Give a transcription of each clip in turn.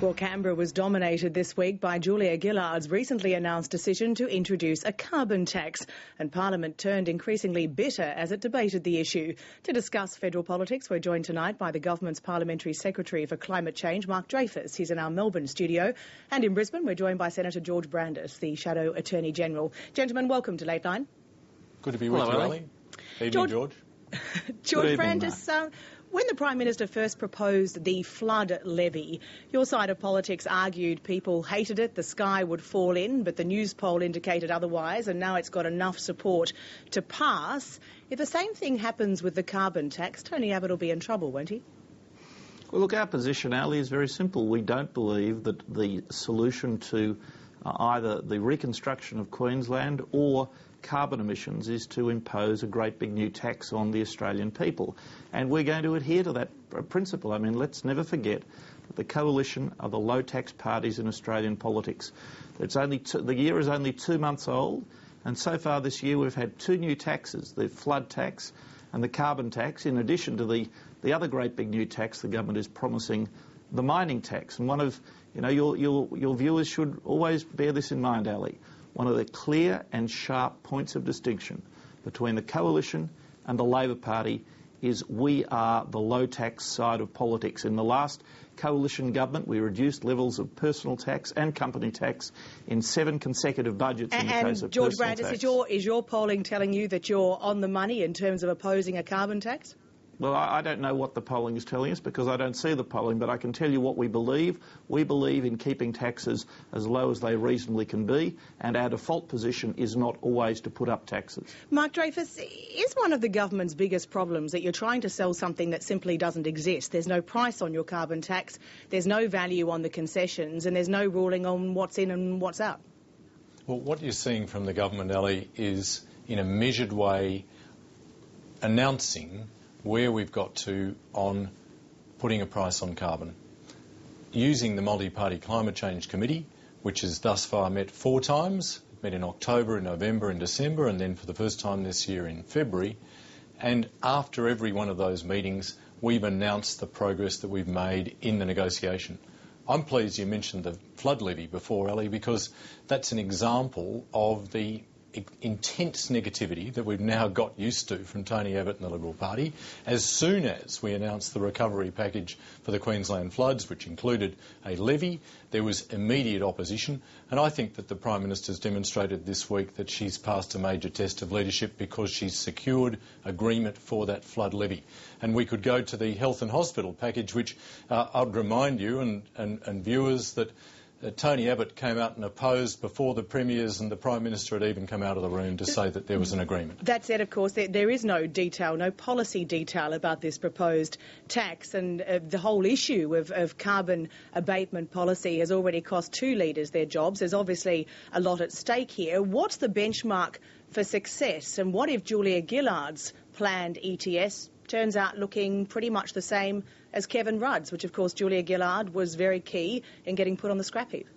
Well, Canberra was dominated this week by Julia Gillard's recently announced decision to introduce a carbon tax, and Parliament turned increasingly bitter as it debated the issue. To discuss federal politics, we're joined tonight by the government's Parliamentary Secretary for Climate Change, Mark Dreyfus. He's in our Melbourne studio. And in Brisbane, we're joined by Senator George Brandis, the Shadow Attorney General. Gentlemen, welcome to Lateline. Good to be with you, Ali. Evening, George. George Brandis, when the Prime Minister first proposed the flood levy, your side of politics argued people hated it, the sky would fall in, but the news poll indicated otherwise, and now it's got enough support to pass. If the same thing happens with the carbon tax, Tony Abbott will be in trouble, won't he? Well, look, our position, Ali, is very simple. We don't believe that the solution to either the reconstruction of Queensland or carbon emissions is to impose a great big new tax on the Australian people. And we're going to adhere to that principle. I mean, let's never forget that the coalition are the low-tax parties in Australian politics. The year is only 2 months old, and so far this year we've had two new taxes, the flood tax and the carbon tax, in addition to the other great big new tax the government is promising, the mining tax. And one of your viewers should always bear this in mind, Ali. One of the clear and sharp points of distinction between the coalition and the Labor Party is we are the low-tax side of politics. In the last coalition government, we reduced levels of personal tax and company tax in 7 consecutive budgets in the case of George personal Brandis, tax. is your polling telling you that you're on the money in terms of opposing a carbon tax? Well, I don't know what the polling is telling us because I don't see the polling, but I can tell you what we believe. We believe in keeping taxes as low as they reasonably can be, and our default position is not always to put up taxes. Mark Dreyfus, is one of the government's biggest problems that you're trying to sell something that simply doesn't exist? There's no price on your carbon tax, there's no value on the concessions, and there's no ruling on what's in and what's out? Well, what you're seeing from the government, Ali, is in a measured way announcing where we've got to on putting a price on carbon. Using the Multi-Party Climate Change Committee, which has thus far met 4 times, met in October, in November, in December, and then for the first time this year in February. And after every one of those meetings, we've announced the progress that we've made in the negotiation. I'm pleased you mentioned the flood levy before, Ali, because that's an example of the intense negativity that we've now got used to from Tony Abbott and the Liberal Party. As soon as we announced the recovery package for the Queensland floods, which included a levy, there was immediate opposition, and I think that the Prime Minister's demonstrated this week that she's passed a major test of leadership because she's secured agreement for that flood levy. And we could go to the health and hospital package, which I'd remind you and viewers that Tony Abbott came out and opposed before the Premiers and the Prime Minister had even come out of the room to say that there was an agreement. That said, of course, there is no detail, no policy detail about this proposed tax, and the whole issue of carbon abatement policy has already cost 2 leaders their jobs. There's obviously a lot at stake here. What's the benchmark for success, and what if Julia Gillard's planned ETS turns out looking pretty much the same as Kevin Rudd's, which of course Julia Gillard was very key in getting put on the scrap heap?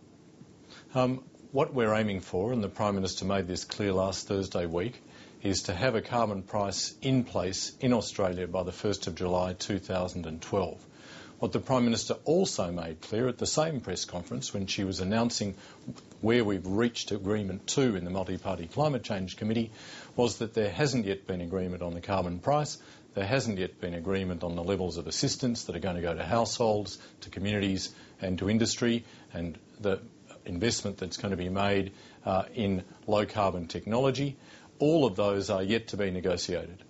What we're aiming for, and the Prime Minister made this clear last Thursday week, is to have a carbon price in place in Australia by the 1st of July 2012. What the Prime Minister also made clear at the same press conference when she was announcing where we've reached agreement to in the Multi-Party Climate Change Committee was that there hasn't yet been agreement on the carbon price. There hasn't yet been agreement on the levels of assistance that are going to go to households, to communities and to industry, and the investment that's going to be made in low-carbon technology. All of those are yet to be negotiated.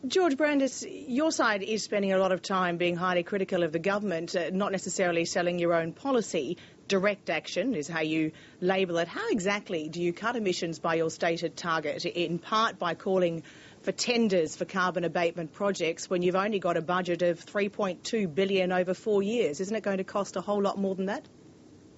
George Brandis, your side is spending a lot of time being highly critical of the government, not necessarily selling your own policy. Direct action is how you label it. How exactly do you cut emissions by your stated target? In part by calling for tenders for carbon abatement projects when you've only got a budget of $3.2 billion over 4 years. Isn't it going to cost a whole lot more than that?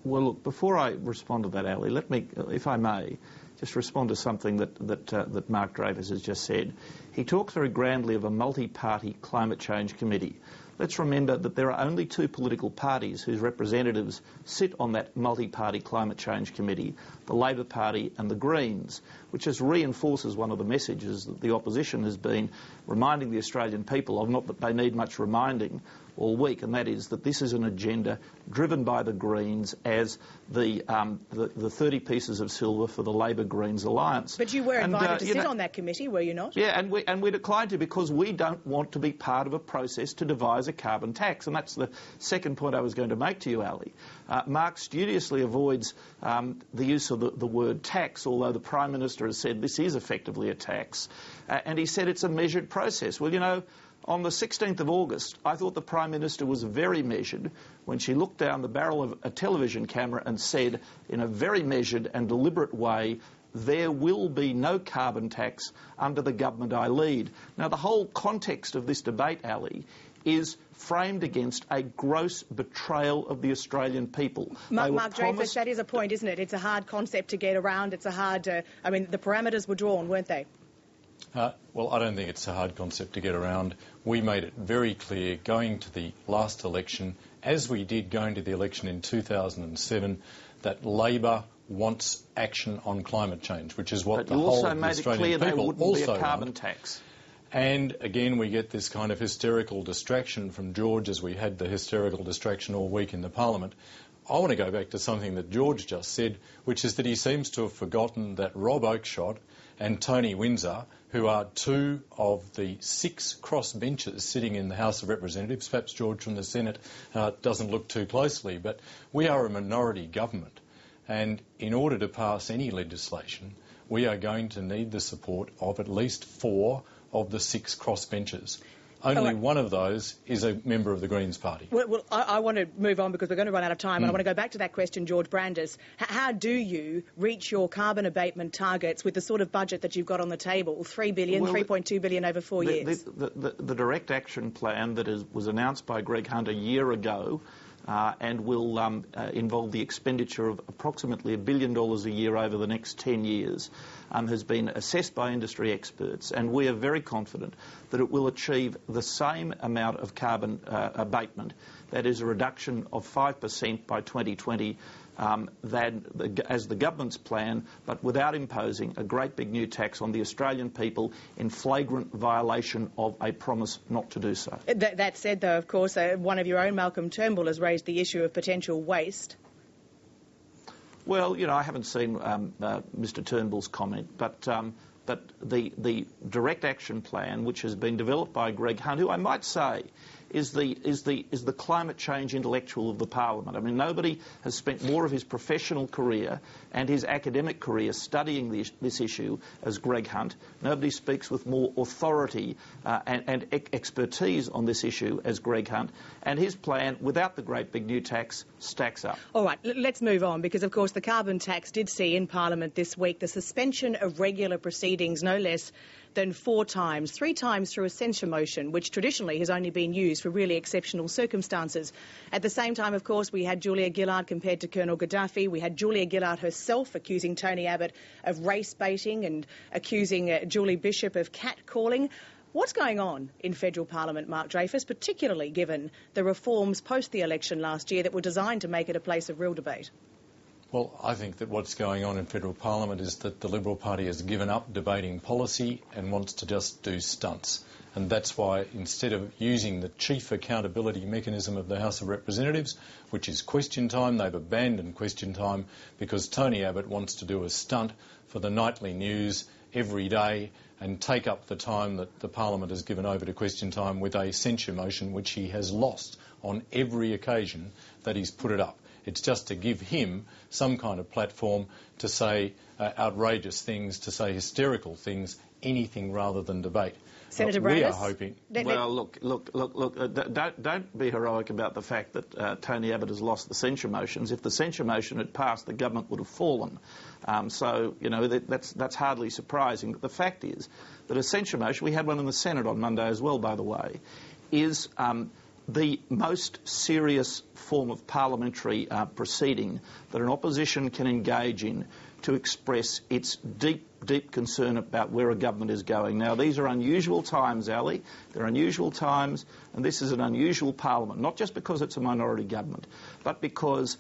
Well, look, before I respond to that, Ali, let me, if I may, just respond to something that Mark Dreyfus has just said. He talks very grandly of a multi-party climate change committee. Let's remember that there are only 2 political parties whose representatives sit on that multi-party climate change committee, the Labor Party and the Greens, which just reinforces one of the messages that the opposition has been reminding the Australian people of, not that they need much reminding, all week, and that is that this is an agenda driven by the Greens as the 30 pieces of silver for the Labor-Greens alliance. But you were invited to sit on that committee, were you not? Yeah, and we declined to because we don't want to be part of a process to devise a carbon tax. And that's the second point I was going to make to you, Ali. Mark studiously avoids the use of the word tax, although the Prime Minister has said this is effectively a tax. And he said it's a measured process. Well, you know, on the 16th of August, I thought the Prime Minister was very measured when she looked down the barrel of a television camera and said, in a very measured and deliberate way, there will be no carbon tax under the government I lead. Now, the whole context of this debate, Ali, is framed against a gross betrayal of the Australian people. Mark Dreyfus, that is a point, isn't it? It's a hard concept to get around. It's a hard... I mean, the parameters were drawn, weren't they? Well, I don't think it's a hard concept to get around. We made it very clear going to the last election, as we did going to the election in 2007, that Labor wants action on climate change, which is what the whole of the Australian people also want. Carbon tax. And again, we get this kind of hysterical distraction from George, as we had the hysterical distraction all week in the Parliament. I want to go back to something that George just said, which is that he seems to have forgotten that Rob Oakeshott and Tony Windsor, who are two of the 6 crossbenchers sitting in the House of Representatives, perhaps George from the Senate doesn't look too closely, but we are a minority government. And in order to pass any legislation, we are going to need the support of at least 4 of the 6 crossbenchers. Only one of those is a member of the Greens Party. Well, I want to move on because we're going to run out of time, and I want to go back to that question, George Brandis. How do you reach your carbon abatement targets with the sort of budget that you've got on the table, $3 billion, $3.2 billion over 4 years? The direct action plan that was announced by Greg Hunt a year ago and will involve the expenditure of approximately $1 billion a year over the next 10 years, has been assessed by industry experts, and we are very confident that it will achieve the same amount of carbon abatement, that is a reduction of 5% by 2020, as the government's plan, but without imposing a great big new tax on the Australian people in flagrant violation of a promise not to do so. That said, though, of course, one of your own, Malcolm Turnbull, has raised the issue of potential waste. Well, you know, I haven't seen Mr Turnbull's comment, but the direct action plan, which has been developed by Greg Hunt, who I might say is the climate change intellectual of the Parliament. I mean, nobody has spent more of his professional career and his academic career studying this issue as Greg Hunt. Nobody speaks with more authority and expertise on this issue as Greg Hunt. And his plan, without the great big new tax, stacks up. All right, let's move on, because, of course, the carbon tax did see in Parliament this week the suspension of regular proceedings no less than 4 times, 3 times through a censure motion, which traditionally has only been used for really exceptional circumstances. At the same time, of course, we had Julia Gillard compared to Colonel Gaddafi. We had Julia Gillard herself accusing Tony Abbott of race baiting and accusing Julie Bishop of catcalling. What's going on in federal parliament, Mark Dreyfus, particularly given the reforms post the election last year that were designed to make it a place of real debate? Well, I think that what's going on in federal parliament is that the Liberal Party has given up debating policy and wants to just do stunts. And that's why, instead of using the chief accountability mechanism of the House of Representatives, which is question time, they've abandoned question time because Tony Abbott wants to do a stunt for the nightly news every day and take up the time that the Parliament has given over to question time with a censure motion which he has lost on every occasion that he's put it up. It's just to give him some kind of platform to say outrageous things, to say hysterical things, anything rather than debate. Senator Brandis? We are hoping... Well, look, don't be heroic about the fact that Tony Abbott has lost the censure motions. If the censure motion had passed, the government would have fallen. So, you know, that's hardly surprising. But the fact is that a censure motion, we had one in the Senate on Monday as well, by the way, is the most serious form of parliamentary proceeding that an opposition can engage in to express its deep concern about where a government is going. Now, these are unusual times, Ali. They're unusual times, and this is an unusual parliament, not just because it's a minority government, but because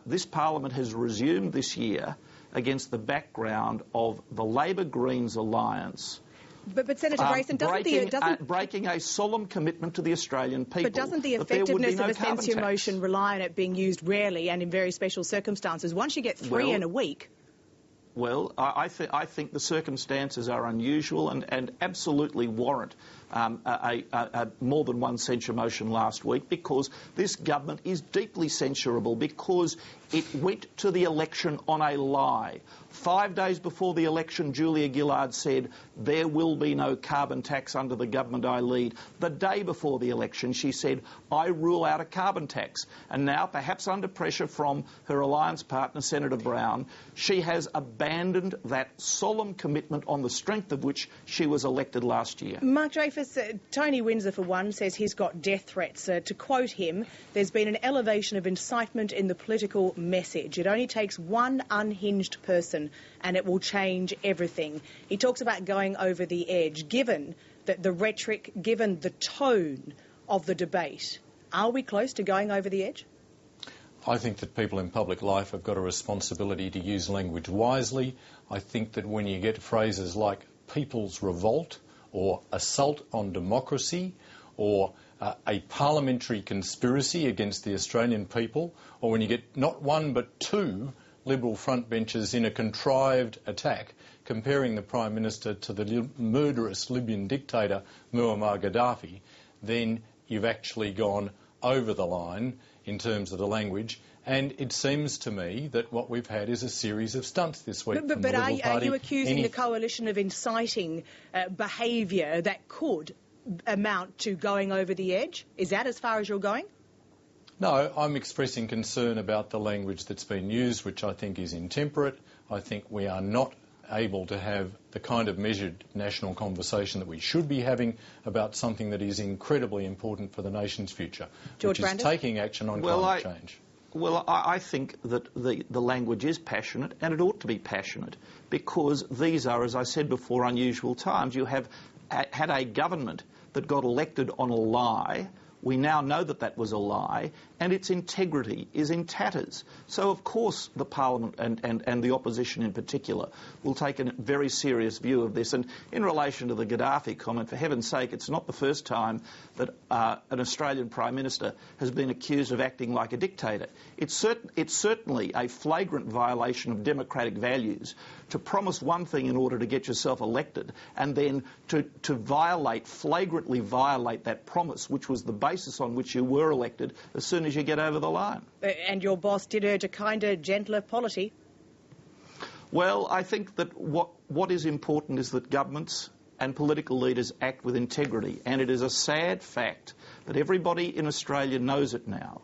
this parliament has resumed this year against the background of the Labor-Greens alliance But Senator Grayson, breaking a solemn commitment to the Australian people. But doesn't the effectiveness of a censure motion rely on it being used rarely and in very special circumstances? Once you get three in a week... Well, I think the circumstances are unusual and absolutely warrant a more than one censure motion last week, because this government is deeply censurable because it went to the election on a lie. 5 days before the election, Julia Gillard said there will be no carbon tax under the government I lead. The day before the election, she said, I rule out a carbon tax. And now, perhaps under pressure from her alliance partner, Senator Brown, she has abandoned that solemn commitment on the strength of which she was elected last year. Mark Dreyfus, Tony Windsor, for one, says he's got death threats. To quote him, there's been an elevation of incitement in the political message. It only takes one unhinged person and it will change everything. He talks about going over the edge. Given that the rhetoric, given the tone of the debate, are we close to going over the edge? I think that people in public life have got a responsibility to use language wisely. I think that when you get phrases like people's revolt or assault on democracy or a parliamentary conspiracy against the Australian people, or when you get not one but two Liberal frontbenchers in a contrived attack comparing the Prime Minister to the murderous Libyan dictator Muammar Gaddafi, then you've actually gone over the line in terms of the language. And it seems to me that what we've had is a series of stunts this week. But are you accusing the coalition of inciting behaviour that could amount to going over the edge? Is that as far as you're going? No, I'm expressing concern about the language that's been used, which I think is intemperate. I think we are not able to have the kind of measured national conversation that we should be having about something that is incredibly important for the nation's future, which is taking action on climate change. Well, I think that the language is passionate, and it ought to be passionate, because these are, as I said before, unusual times. You have had a government that got elected on a lie. We now know that that was a lie, and its integrity is in tatters. So, of course, the Parliament and the opposition in particular will take a very serious view of this. And in relation to the Gaddafi comment, for heaven's sake, it's not the first time that an Australian Prime Minister has been accused of acting like a dictator. It's certainly a flagrant violation of democratic values to promise one thing in order to get yourself elected, and then to flagrantly violate that promise, which was the basis on which you were elected, as soon as you get over the line. And your boss did urge a kinder, gentler polity. Well, I think that what is important is that governments and political leaders act with integrity, and it is a sad fact that everybody in Australia knows it now,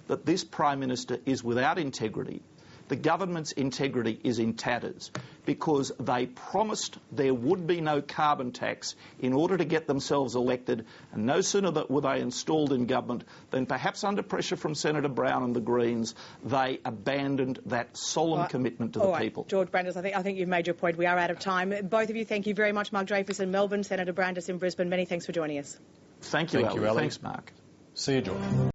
that this Prime Minister is without integrity. The government's integrity is in tatters because they promised there would be no carbon tax in order to get themselves elected, and no sooner were they installed in government than, perhaps under pressure from Senator Brown and the Greens, they abandoned that solemn commitment to the people. George Brandis, I think you've made your point. We are out of time. Both of you, thank you very much. Mark Dreyfus in Melbourne, Senator Brandis in Brisbane. Many thanks for joining us. Thank you, Ali. Thanks, Mark. See you, George.